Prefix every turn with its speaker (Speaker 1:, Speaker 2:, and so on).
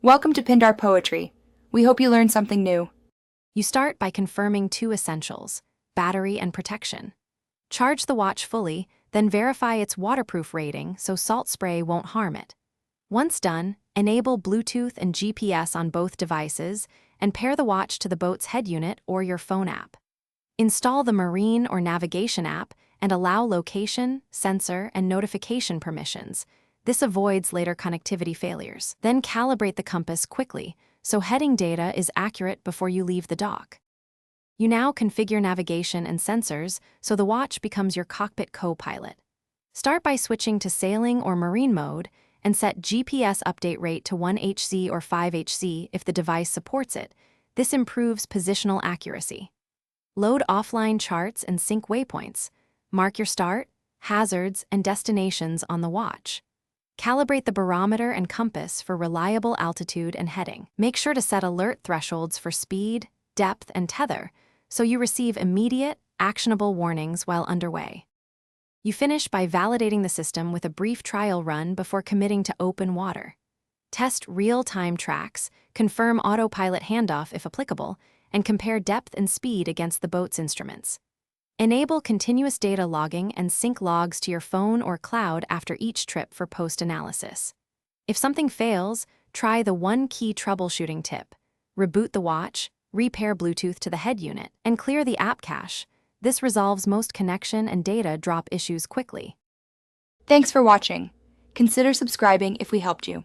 Speaker 1: Welcome to Pindar Poetry. We hope you learned something new.
Speaker 2: You start by confirming two essentials: battery and protection. Charge the watch fully, then verify its waterproof rating so salt spray won't harm it. Once done, enable Bluetooth and GPS on both devices and pair the watch to the boat's head unit or your phone app. Install the marine or navigation app and allow location, sensor, and notification permissions. This avoids later connectivity failures. Then calibrate the compass quickly so heading data is accurate before you leave the dock. You now configure navigation and sensors so the watch becomes your cockpit co-pilot. Start by switching to sailing or marine mode and set GPS update rate to 1HC or 5HC if the device supports it. This improves positional accuracy. Load offline charts and sync waypoints. Mark your start, hazards, and destinations on the watch. Calibrate the barometer and compass for reliable altitude and heading. Make sure to set alert thresholds for speed, depth, and tether so you receive immediate, actionable warnings while underway. You finish by validating the system with a brief trial run before committing to open water. Test real-time tracks, confirm autopilot handoff if applicable, and compare depth and speed against the boat's instruments. Enable continuous data logging and sync logs to your phone or cloud after each trip for post-analysis. If something fails, try the one-key troubleshooting tip. Reboot the watch, repair Bluetooth to the head unit, and clear the app cache. This resolves most connection and data drop issues quickly.
Speaker 1: Thanks for watching. Consider subscribing if we helped you.